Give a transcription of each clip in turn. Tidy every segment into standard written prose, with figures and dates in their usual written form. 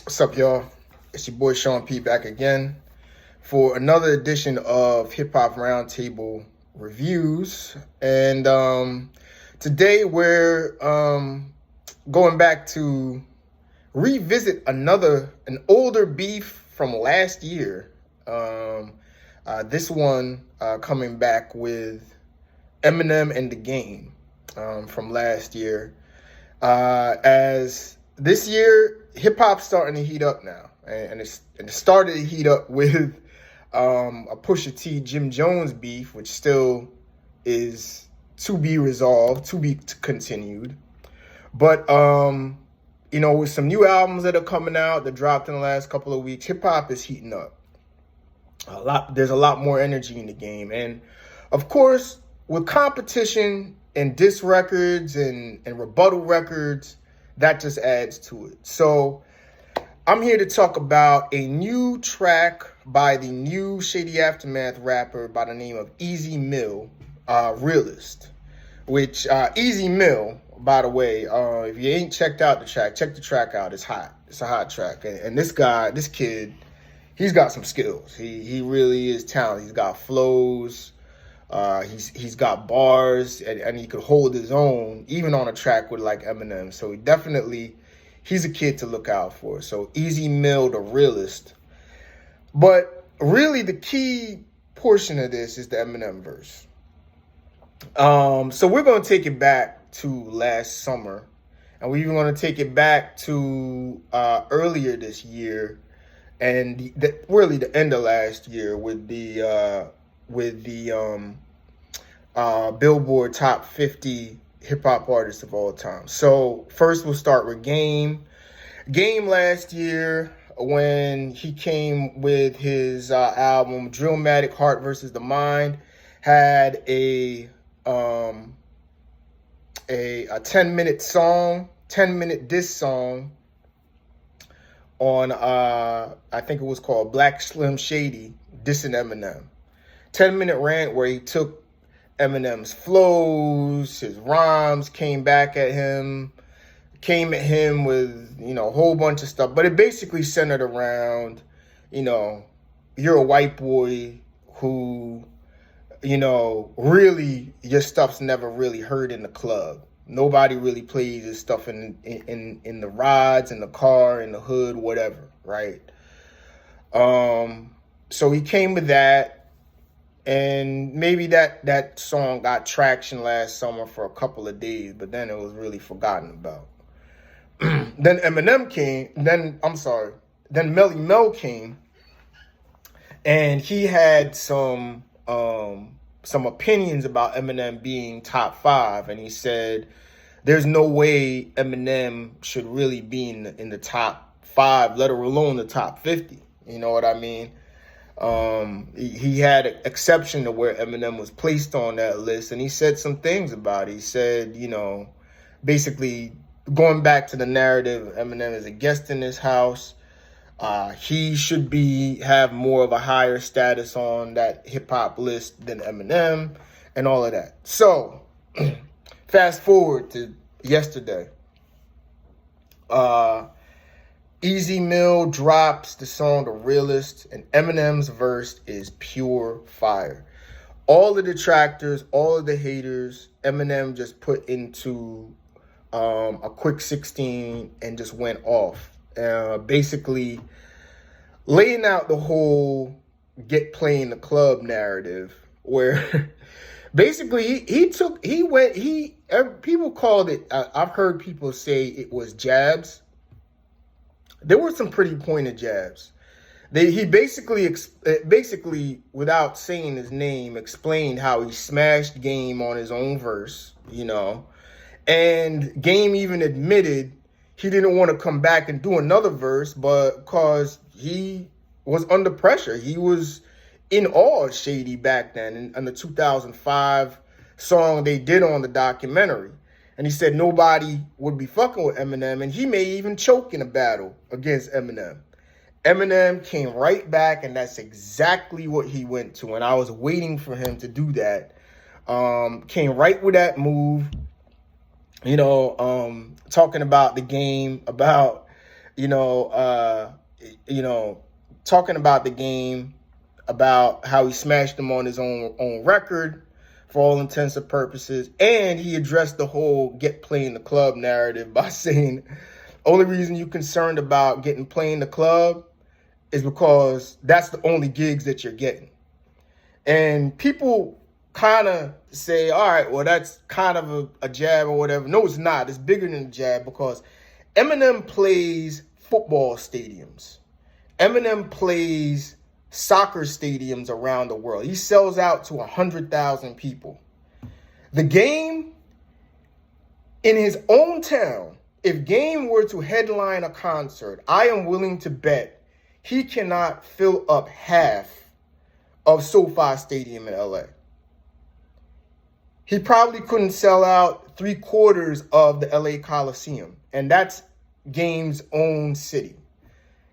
What's up, y'all? It's your boy Sean P back again for another edition of Hip Hop Roundtable Reviews. And today we're going back to revisit an older beef from last year. This one coming back with Eminem and the Game from last year. As this year, hip hop's starting to heat up now, and it started to heat up with a Pusha T Jim Jones beef, which still is to be resolved, to be continued. But with some new albums that are coming out that dropped in the last couple of weeks, hip hop is heating up. There's a lot more energy in the game, and of course, with competition and diss records and rebuttal records, that just adds to it. So I'm here to talk about a new track by the new Shady Aftermath rapper by the name of Easy Mill, Realest. Which Easy Mill, by the way, if you ain't checked out the track, check the track out. It's hot. It's a hot track. And this kid, he's got some skills. He really is talented. He's got flows. He's got bars, and he could hold his own even on a track with like Eminem. So he's a kid to look out for. So Easy Mill, the Realest. But really the key portion of this is the Eminem verse. So we're going to take it back to last summer, and we're even going to take it back to earlier this year, and really the end of last year with the Billboard Top 50 hip hop artists of all time. So first we'll start with Game. Game last year, when he came with his album Drillmatic Heart versus the Mind, had a 10-minute diss song on I think it was called Black Slim Shady dissing Eminem. 10-minute rant where he took Eminem's flows, his rhymes, came at him with, a whole bunch of stuff. But it basically centered around, you're a white boy who, really your stuff's never really heard in the club. Nobody really plays his stuff in the rides, in the car, in the hood, whatever, right? So he came with that. And maybe that song got traction last summer for a couple of days, but then it was really forgotten about. Then Eminem came, then Melle Mel came, and he had some opinions about Eminem being top 5, and he said there's no way Eminem should really be in the top 5, let alone the top 50. You know what I mean? He had an exception to where Eminem was placed on that list, and he said some things about it. He said, basically going back to the narrative, Eminem is a guest in this house. He should have more of a higher status on that hip hop list than Eminem and all of that. So fast forward to yesterday. Easy Mill drops the song The Realest, and Eminem's verse is pure fire. All the detractors, all of the haters, Eminem just put into a quick 16 and just went off. Basically laying out the whole get play in the club narrative, where basically people called it, I've heard people say it was jabs. There were some pretty pointed jabs. He basically, without saying his name, explained how he smashed Game on his own verse, and Game even admitted he didn't want to come back and do another verse, but because he was under pressure. He was in awe of Shady back then in the 2005 song they did on the documentary. And he said nobody would be fucking with Eminem, and he may even choke in a battle against Eminem. Eminem came right back, and that's exactly what he went to. And I was waiting for him to do that. Came right with that move, talking about the game, about you know, you know, talking about the game, about how he smashed him on his own record for all intents and purposes. And he addressed the whole get play in the club narrative by saying, only reason you're concerned about getting play in the club is because that's the only gigs that you're getting. And people kind of say, all right, well, that's kind of a jab or whatever. No, it's not. It's bigger than a jab because Eminem plays football stadiums. Eminem plays soccer stadiums around the world. He sells out to 100,000 people. The Game, in his own town, if Game were to headline a concert, I am willing to bet he cannot fill up half of SoFi Stadium in LA. He probably couldn't sell out 3/4 of the LA Coliseum, and that's Game's own city.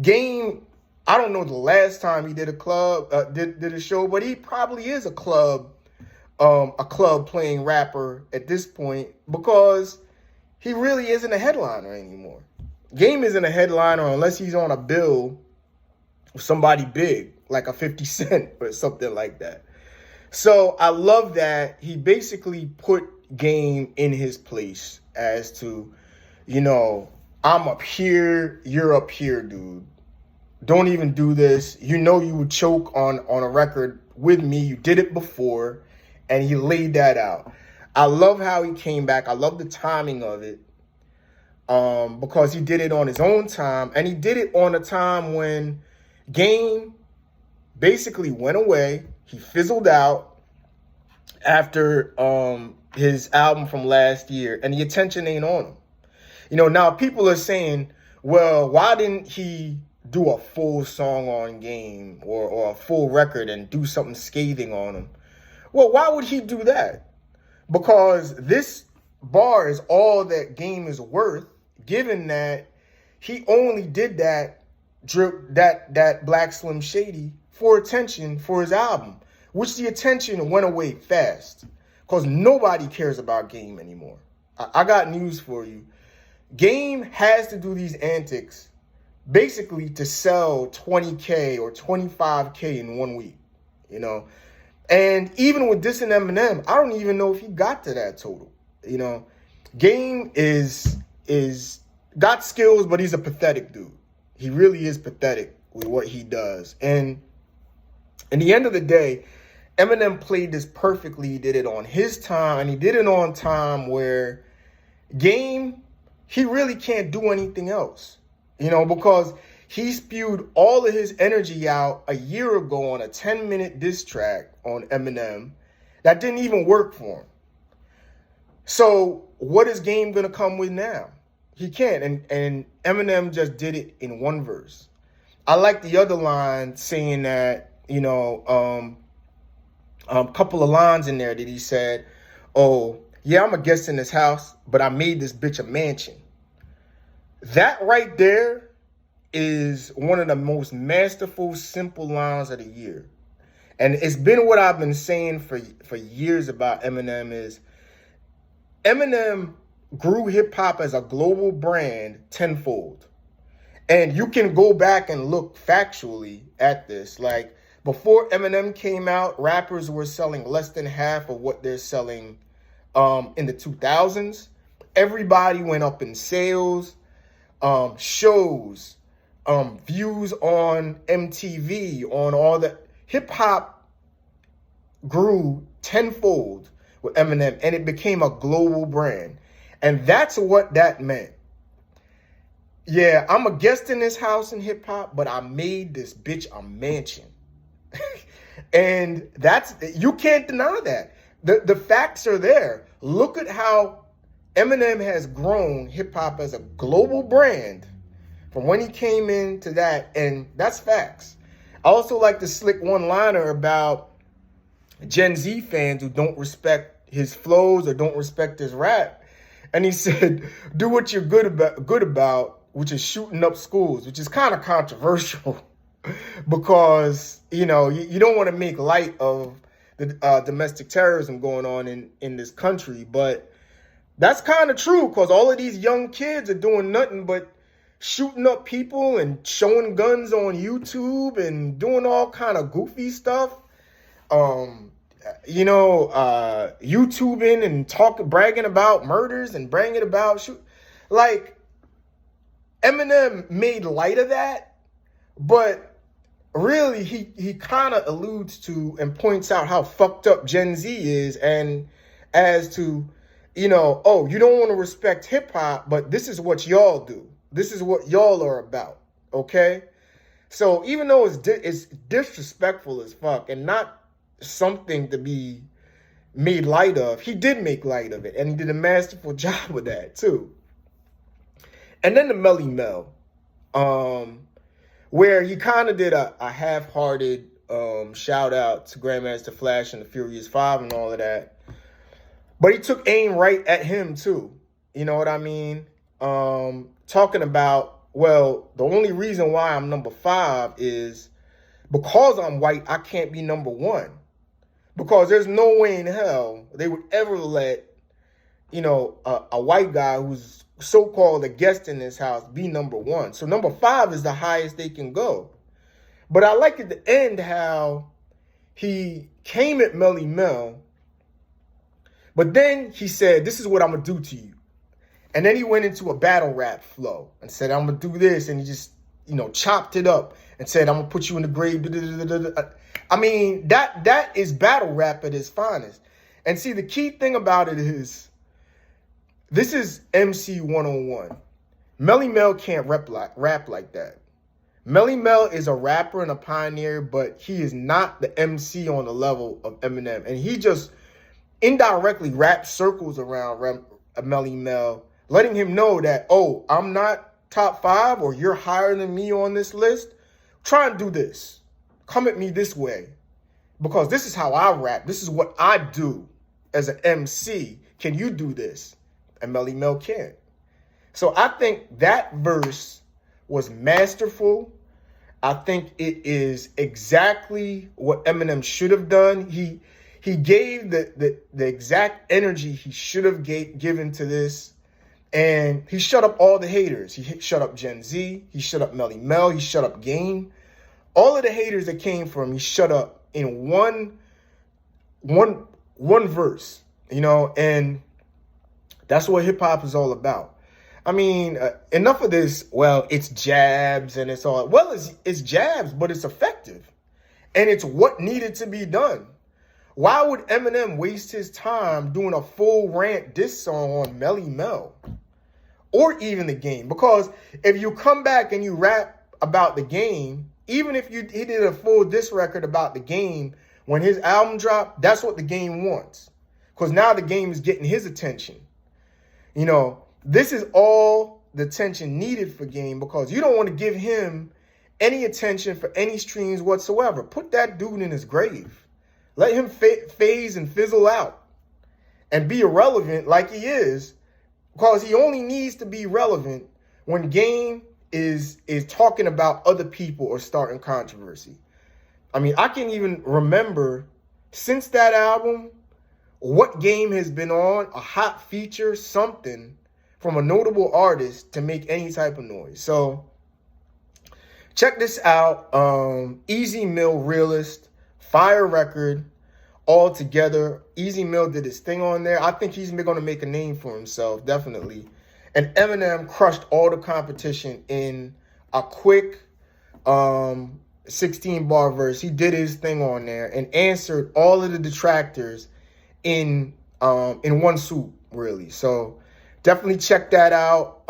Game, I don't know the last time he did a club, did a show, but he probably is a club playing rapper at this point because he really isn't a headliner anymore. Game isn't a headliner unless he's on a bill with somebody big, like a 50 Cent or something like that. So I love that he basically put Game in his place as to, I'm up here, you're up here, dude. Don't even do this. You know you would choke on a record with me. You did it before, and he laid that out. I love how he came back. I love the timing of it because he did it on his own time, and he did it on a time when Game basically went away. He fizzled out after his album from last year, and the attention ain't on him. Now people are saying, well, why didn't he do a full song on Game or a full record and do something scathing on him? Well, why would he do that? Because this bar is all that Game is worth, given that he only did that Black Slim Shady for attention for his album, which the attention went away fast because nobody cares about Game anymore. I got news for you. Game has to do these antics basically to sell 20K or 25K in 1 week, And even with this and Eminem, I don't even know if he got to that total. Game is got skills, but he's a pathetic dude. He really is pathetic with what he does. And in the end of the day, Eminem played this perfectly. He did it on his time, and he did it on time where Game, he really can't do anything else. Because he spewed all of his energy out a year ago on a 10-minute diss track on Eminem that didn't even work for him. So what is Game going to come with now? He can't. And Eminem just did it in one verse. I like the other line saying that, a couple of lines in there that he said, oh, yeah, I'm a guest in this house, but I made this bitch a mansion. That right there is one of the most masterful, simple lines of the year. And it's been what I've been saying for years about Eminem is Eminem grew hip-hop as a global brand tenfold. And you can go back and look factually at this. Like, before Eminem came out, rappers were selling less than half of what they're selling in the 2000s. Everybody went up in sales. Shows, views on MTV, on all that. Hip hop grew tenfold with Eminem, and it became a global brand. And that's what that meant. Yeah, I'm a guest in this house in hip hop, but I made this bitch a mansion. And you can't deny that. The facts are there. Look at how Eminem has grown hip-hop as a global brand from when he came into that, and that's facts. I also like the slick one-liner about Gen Z fans who don't respect his flows or don't respect his rap. And he said, do what you're good about, which is shooting up schools, which is kind of controversial because, you don't want to make light of the domestic terrorism going on in this country, but that's kind of true because all of these young kids are doing nothing but shooting up people and showing guns on YouTube and doing all kind of goofy stuff. YouTubing and bragging about murders and bragging about like Eminem made light of that, but really he kind of alludes to and points out how fucked up Gen Z is, and as to, oh, you don't want to respect hip hop, but this is what y'all do. This is what y'all are about. Okay. So even though it's disrespectful as fuck and not something to be made light of, he did make light of it, and he did a masterful job with that too. And then the Melle Mel, where he kind of did a half-hearted shout out to Grandmaster Flash and the Furious Five and all of that, but he took aim right at him too. You know what I mean? Talking about, well, the only reason why I'm number 5 is because I'm white, I can't be number 1. Because there's no way in hell they would ever let, a white guy who's so-called a guest in this house be number 1. So number 5 is the highest they can go. But I like at the end how he came at Melle Mel, but then he said, this is what I'm going to do to you. And then he went into a battle rap flow and said, I'm going to do this. And he just, chopped it up and said, I'm going to put you in the grave. I mean, that is battle rap at its finest. And see, the key thing about it is, this is MC 101. Melle Mel can't rap like that. Melle Mel is a rapper and a pioneer, but he is not the MC on the level of Eminem. And he just indirectly raps circles around Melle Mel, letting him know that, oh, I'm not top 5 or you're higher than me on this list. Try and do this. Come at me this way, because this is how I rap. This is what I do as an MC. Can you do this? And Melle Mel can't. So I think that verse was masterful. I think it is exactly what Eminem should have done. He gave the exact energy he should have given to this. And he shut up all the haters. He shut up Gen Z. He shut up Melle Mel. He shut up Game. All of the haters that came from him, he shut up in one verse, and that's what hip hop is all about. I mean, enough of this. Well, it's jabs and it's all. Well, it's jabs, but it's effective, and it's what needed to be done. Why would Eminem waste his time doing a full rant diss song on Melle Mel or even the Game? Because if you come back and you rap about the Game, even if he did a full diss record about the Game when his album dropped, that's what the Game wants. Because now the Game is getting his attention. This is all the attention needed for Game, because you don't want to give him any attention for any streams whatsoever. Put that dude in his grave. Let him phase and fizzle out and be irrelevant like he is, because he only needs to be relevant when Game is talking about other people or starting controversy. I mean, I can't even remember since that album what Game has been on, a hot feature, something from a notable artist to make any type of noise. So check this out. Easy Mill Realest, fire record all together. Easy Mill did his thing on there. I think he's going to make a name for himself, definitely. And Eminem crushed all the competition in a quick 16-bar verse. He did his thing on there and answered all of the detractors in one swoop, really. So definitely check that out.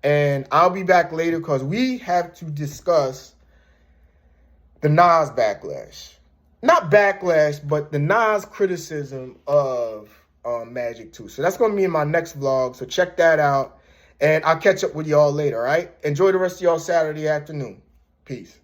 And I'll be back later because we have to discuss the Nas backlash. Not backlash, but the Nas criticism of Magic 2. So that's going to be in my next vlog. So check that out. And I'll catch up with y'all later, all right? Enjoy the rest of y'all Saturday afternoon. Peace.